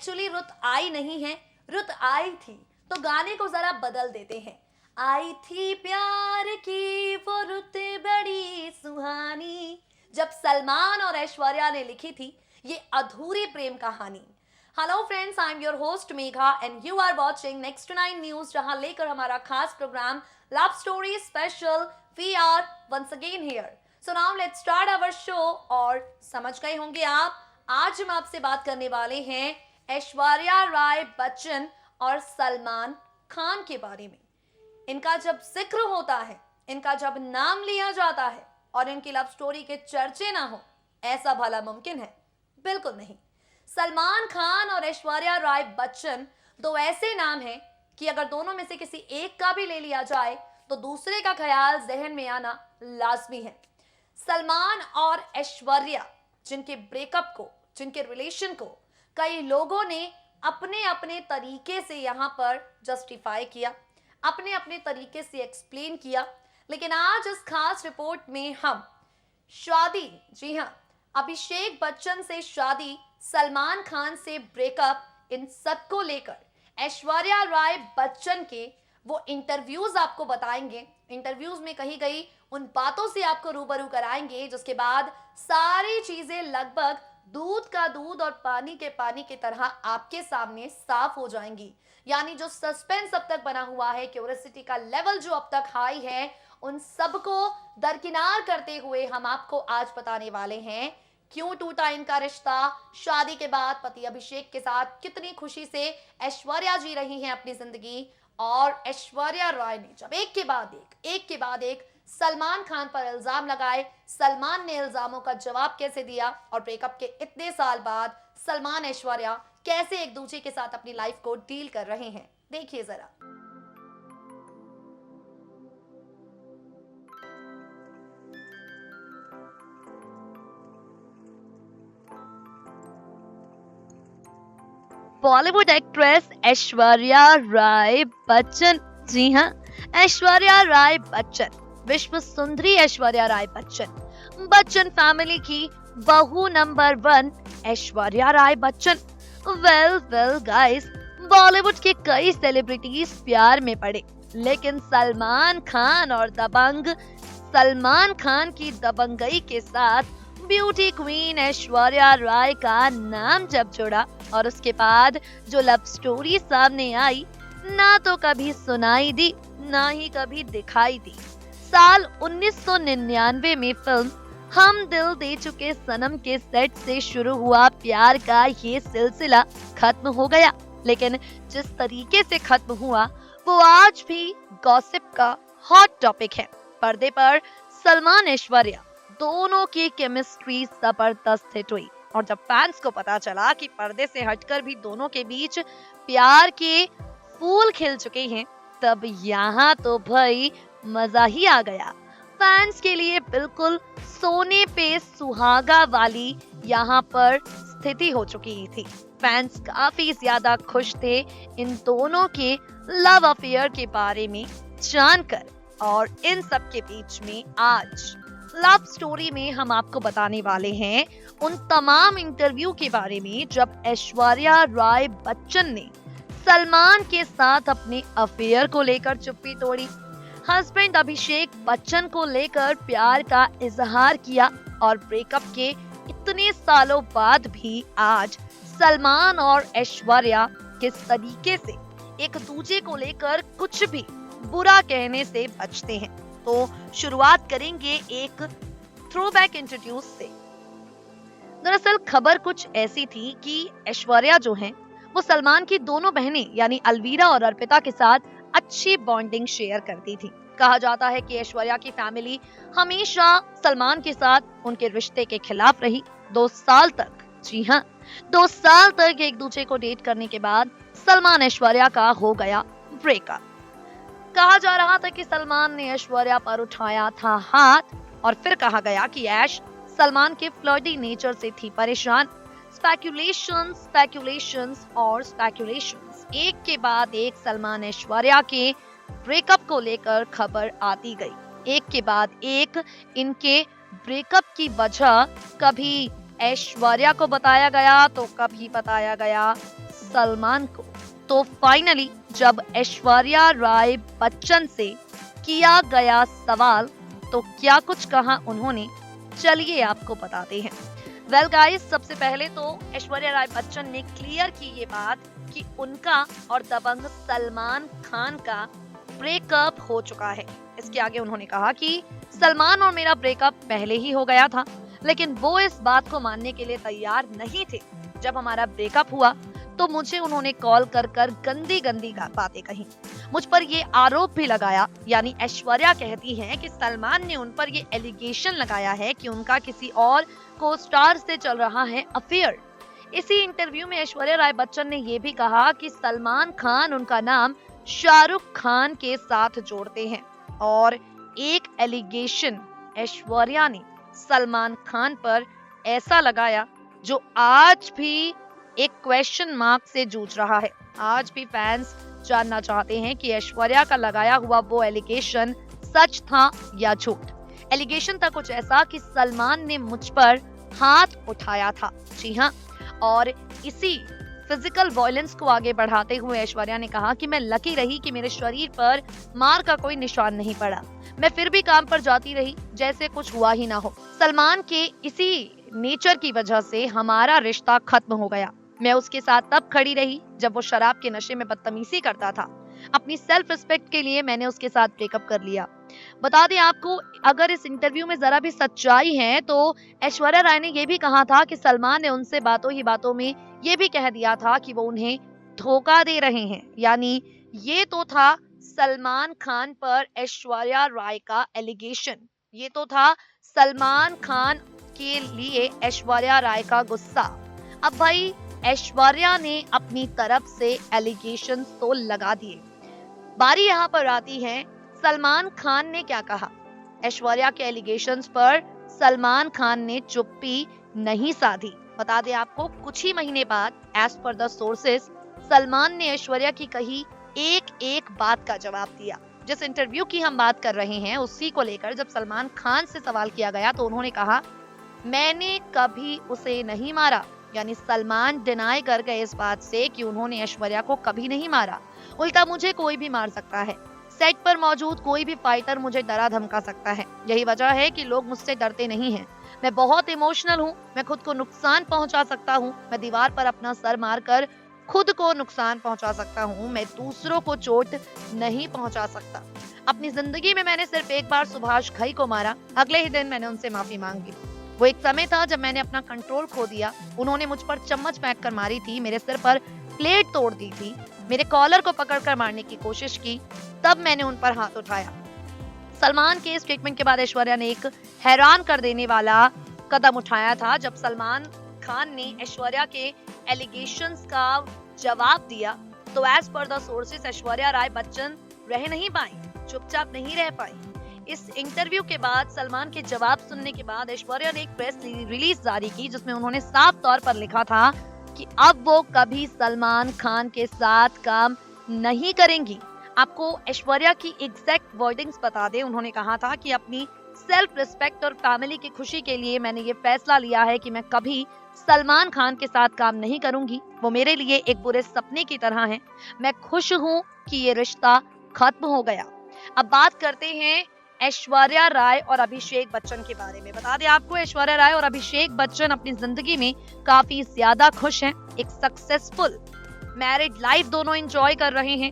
Actually रुत आई नहीं है, रुत आई थी। तो गाने को जरा बदल देते हैं। आई थी प्यार की वो रुत बड़ी सुहानी, जब सलमान और ऐश्वर्या ने लिखी थी ये अधूरी प्रेम कहानी। Hello friends, I am your host Megha and you are watching next to 9 news, जहां लेकर हमारा खास program love story special we are once again here. So now let's start our show. और समझ गए होंगे आप, आज हम आपसे बात करने वाले हैं ऐश्वर्या राय बच्चन और सलमान खान के बारे में। इनका जब जिक्र होता है, इनका जब नाम लिया जाता है और इनकी लव स्टोरी के चर्चे ना हो, ऐसा भला मुमकिन है? बिल्कुल नहीं। सलमान खान और ऐश्वर्या राय बच्चन दो ऐसे नाम हैं कि अगर दोनों में से किसी एक का भी ले लिया जाए तो दूसरे का ख्याल जहन में आना लाजमी है। सलमान और ऐश्वर्या, जिनके ब्रेकअप को, जिनके रिलेशन को कई लोगों ने अपने अपने तरीके से यहां पर जस्टिफाई किया, अपने अपने तरीके से एक्सप्लेन किया, लेकिन आज इस खास रिपोर्ट में हम शादी, जी हां, अभिषेक बच्चन से शादी, सलमान खान से ब्रेकअप, इन सब को लेकर ऐश्वर्या राय बच्चन के वो इंटरव्यूज आपको बताएंगे। इंटरव्यूज में कही गई उन बातों से आपको रूबरू कराएंगे जिसके बाद सारी चीजें लगभग दूध का दूध और पानी के पानी की तरह आपके सामने साफ हो जाएंगी। यानी जो सस्पेंस अब तक बना हुआ है, क्यूरियोसिटी का लेवल जो अब तक हाई है, उन सबको दरकिनार करते हुए हम आपको आज बताने वाले हैं क्यों टूटा इनका रिश्ता, शादी के बाद पति अभिषेक के साथ कितनी खुशी से ऐश्वर्या जी रही हैं अपनी जिंदगी, और ऐश्वर्या राय ने जब एक के बाद एक सलमान खान पर इल्जाम लगाए, सलमान ने इल्जामों का जवाब कैसे दिया, और ब्रेकअप के इतने साल बाद सलमान ऐश्वर्या कैसे एक दूसरे के साथ अपनी लाइफ को डील कर रहे हैं, देखिए जरा। बॉलीवुड एक्ट्रेस ऐश्वर्या राय बच्चन, जी हाँ, ऐश्वर्या राय बच्चन, विश्व सुंदरी ऐश्वर्या राय बच्चन, बच्चन फैमिली की बहू number 1 Aishwarya Rai Bachchan. Well guys, Bollywood के कई सेलिब्रिटीज प्यार में पड़े, लेकिन सलमान खान और सलमान खान की दबंगई के साथ ब्यूटी क्वीन ऐश्वर्या राय का नाम जब जुड़ा और उसके बाद जो लव स्टोरी सामने आई, ना तो कभी सुनाई दी, ना ही कभी दिखाई दी। साल 1999 में फिल्म हम दिल दे चुके सनम के सेट से शुरू हुआ प्यार का ये सिलसिला खत्म हो गया, लेकिन जिस तरीके से खत्म हुआ वो आज भी गॉसिप का हॉट टॉपिक है। पर्दे पर सलमान ऐश्वर्या दोनों की केमिस्ट्री जबरदस्त हिट हुई, और जब फैंस को पता चला कि पर्दे से हटकर भी दोनों के बीच प्यार के फूल खिल चुके हैं, तब यहाँ तो भाई मजा ही आ गया। फैंस के लिए बिल्कुल सोने पे सुहागा वाली यहाँ पर स्थिति हो चुकी थी। फैंस काफी ज्यादा खुश थे इन दोनों के लव अफेयर के बारे में जानकर, और इन सब के बीच में आज लव स्टोरी में हम आपको बताने वाले हैं उन तमाम इंटरव्यू के बारे में जब ऐश्वर्या राय बच्चन ने सलमान के साथ अपने अफेयर को लेकर चुप्पी तोड़ी, हस्बैंड अभिषेक बच्चन को लेकर प्यार का इजहार किया, और ब्रेकअप के इतने सालों बाद भी आज सलमान और ऐश्वर्या किस तरीके से एक दूसरे को लेकर कुछ भी बुरा कहने से बचते हैं। तो शुरुआत करेंगे एक थ्रोबैक इंट्रोड्यूस से। दरअसल खबर कुछ ऐसी थी कि ऐश्वर्या जो हैं वो सलमान की दोनों बहनें यानी अलवीरा और अर्पिता के साथ अच्छी बॉन्डिंग शेयर करती थी। कहा जाता है कि ऐश्वर्या की फैमिली हमेशा सलमान के साथ उनके रिश्ते के खिलाफ रही। 2 साल तक, जी हाँ, 2 साल तक एक दूसरे को डेट करने के बाद सलमान ऐश्वर्या का हो गया ब्रेकअप। कहा जा रहा था कि सलमान ने ऐश्वर्या पर उठाया था हाथ, और फिर कहा गया कि ऐश सलमान के फ्लर्टी नेचर से थी परेशान। स्पेकुलेशंस और स्पेकुलेशंस, एक के बाद एक सलमान ऐश्वर्या के ब्रेकअप को लेकर खबर आती गई। एक के बाद एक इनके ब्रेकअप की वजह कभी ऐश्वर्या को बताया गया तो कभी बताया गया सलमान को। तो फाइनली जब ऐश्वर्या राय बच्चन से किया गया सवाल तो क्या कुछ कहा उन्होंने, चलिए आपको बताते हैं। वेल गाइस, सबसे पहले तो ऐश्वर्या राय बच्चन ने क्लियर की ये बात कि उनका और दबंग सलमान खान का ब्रेकअप हो चुका है। इसके आगे उन्होंने कहा कि सलमान और मेरा ब्रेकअप पहले ही हो गया था, लेकिन वो इस बात को मानने के लिए तैयार नहीं थे। जब हमारा ब्रेकअप हुआ तो मुझे उन्होंने कॉल कर कर गंदी गंदी बातें कही, मुझ पर ये आरोप भी लगाया। यानी ऐश्वर्या कहती हैं कि सलमान ने उन पर ये एलिगेशन लगाया है कि उनका किसी और को स्टार से चल रहा है अफेयर। इसी इंटरव्यू में ऐश्वर्या राय बच्चन ने ये भी कहा कि सलमान खान उनका नाम शाहरुख खान के साथ जोड़ते हैं और एक एलिगेशन ऐश्वर्या ने सलमान खान पर ऐसा लगाया जो आज भी एक क्वेश्चन मार्क से जूझ रहा है। आज भी फैंस जानना चाहते हैं कि ऐश्वर्या का लगाया हुआ वो एलिगेशन सच था या झूठ। एलिगेशन था कुछ ऐसा कि सलमान ने मुझ पर हाथ उठाया था। जी हाँ, और इसी फिजिकल वायलेंस को आगे बढ़ाते हुए ऐश्वर्या ने कहा कि मैं लकी रही कि मेरे शरीर पर मार का कोई निशान नहीं पड़ा, मैं फिर भी काम पर जाती रही जैसे कुछ हुआ ही ना हो। सलमान के इसी नेचर की वजह से हमारा रिश्ता खत्म हो गया। मैं उसके साथ तब खड़ी रही जब वो शराब के नशे में बदतमीजी करता था। अपनी सेल्फ रिस्पेक्ट के लिए मैंने उसके साथ ब्रेकअप कर लिया। बता दें आपको, अगर इस इंटरव्यू में जरा भी सच्चाई है तो ऐश्वर्या राय ने यह भी कहा था कि सलमान ने उनसे बातों ही बातों में ये भी कह दिया था कि वो उन्हें धोखा दे रहे हैं। यानी ये तो था सलमान खान पर ऐश्वर्या राय का एलिगेशन, ये तो था सलमान खान के लिए ऐश्वर्या राय का गुस्सा। अब भाई ऐश्वर्या ने अपनी तरफ से एलिगेशन तो लगा दिए, बारी यहाँ पर आती है सलमान खान ने क्या कहा। ऐश्वर्या के एलिगेशंस पर सलमान खान ने चुप्पी नहीं साधी। बता दें आपको, कुछ ही महीने बाद as per the sources Salman ने ऐश्वर्या की कही एक एक बात का जवाब दिया। जिस इंटरव्यू की हम बात कर रहे हैं उसी को लेकर जब सलमान खान से सवाल किया गया तो उन्होंने कहा मैंने कभी उसे नहीं मारा। यानी सलमान डिनाई कर गए इस बात से कि उन्होंने ऐश्वर्या को कभी नहीं मारा, उल्टा मुझे कोई भी मार सकता है, सेट पर मौजूद कोई भी फाइटर मुझे डरा धमका सकता है। यही वजह है कि लोग मुझसे डरते नहीं हैं। मैं बहुत इमोशनल हूँ, मैं खुद को नुकसान पहुंचा सकता हूँ, मैं दीवार पर अपना सर मारकर खुद को नुकसान पहुंचा सकता हूँ, मैं दूसरों को चोट नहीं पहुंचा सकता। अपनी जिंदगी में मैंने सिर्फ एक बार सुभाष घई को मारा, अगले ही दिन मैंने उनसे माफी मांग ली। वो एक समय था जब मैंने अपना कंट्रोल खो दिया, उन्होंने मुझ पर चम्मच फेंक कर मारी थी, मेरे सिर पर प्लेट तोड़ दी थी, मेरे कॉलर को पकड़कर मारने की कोशिश की, तब मैंने उन पर हाथ उठाया। सलमान के इस स्टेटमेंट के बाद ऐश्वर्या ने एक हैरान कर देने वाला कदम उठाया था जब सलमान खान ने ऐश्वर्या के एलिगेशंस का जवाब दिया तो as per the sources Aishwarya Rai Bachchan रह नहीं पाई, चुपचाप नहीं रह पाई। इस इंटरव्यू के बाद सलमान के जवाब सुनने के बाद ऐश्वर्या ने एक प्रेस रिलीज जारी की जिसमें उन्होंने साफ तौर पर लिखा था कि अब वो कभी सलमान खान के साथ काम नहीं करेंगी। आपको ऐश्वर्या की एग्जैक्ट वर्डिंग्स बता दें, उन्होंने कहा था कि अपनी सेल्फ रिस्पेक्ट और फैमिली की खुशी के लिए मैंने ये फैसला लिया है कि मैं कभी सलमान खान के साथ काम नहीं करूंगी। वो मेरे लिए एक बुरे सपने की तरह हैं। मैं खुश हूं कि ये रिश्ता खत्म हो गया। अब बात करते हैं ऐश्वर्या राय और अभिषेक बच्चन के बारे में। बता दें आपको, ऐश्वर्या राय और अभिषेक बच्चन अपनी जिंदगी में काफी ज्यादा खुश हैं। एक सक्सेसफुल मैरिड लाइफ दोनों एंजॉय कर रहे हैं।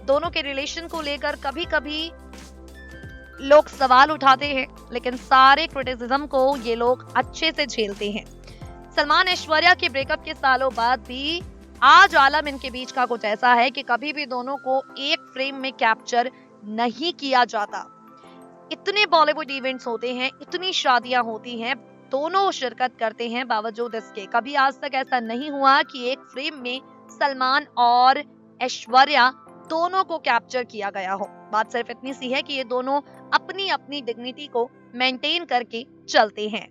दोनों के रिलेशन को लेकर कभी कभी लोग सवाल उठाते हैं, लेकिन सारे क्रिटिसिज्म को ये लोग अच्छे से झेलते हैं। सलमान ऐश्वर्या के ब्रेकअप के सालों बाद भी आज आलम इनके बीच का कुछ ऐसा है कि कभी भी दोनों को एक फ्रेम में कैप्चर नहीं किया जाता। इतने बॉलीवुड इवेंट्स होते हैं, इतनी शादियां होती हैं, दोनों शिरकत करते हैं, बावजूद इसके कभी आज तक ऐसा नहीं हुआ कि एक फ्रेम में सलमान और ऐश्वर्या दोनों को कैप्चर किया गया हो। बात सिर्फ इतनी सी है कि ये दोनों अपनी अपनी डिग्निटी को मेंटेन करके चलते हैं।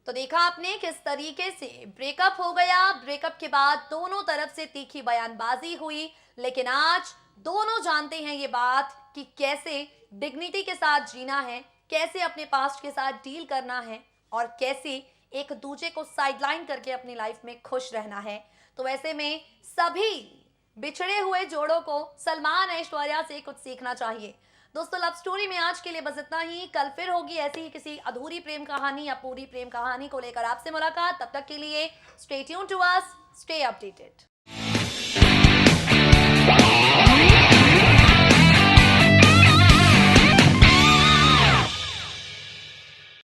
तो देखा आपने किस तरीके से ब्रेकअप हो गया, ब्रेकअप के बाद दोनों तरफ से तीखी बयानबाजी हुई, लेकिन आज दोनों जानते हैं ये बात कि कैसे डिग्निटी के साथ जीना है, कैसे अपने पास्ट के साथ डील करना है और कैसे एक दूसरे को साइडलाइन करके अपनी लाइफ में खुश रहना है। तो ऐसे में सभी बिछड़े हुए जोड़ों को सलमान ऐश्वर्या से कुछ सीखना चाहिए। दोस्तों, लव स्टोरी में आज के लिए बस इतना ही। कल फिर होगी ऐसी ही किसी अधूरी प्रेम कहानी या पूरी प्रेम कहानी को लेकर आपसे मुलाकात। तब तक के लिए stay tuned to us, stay updated.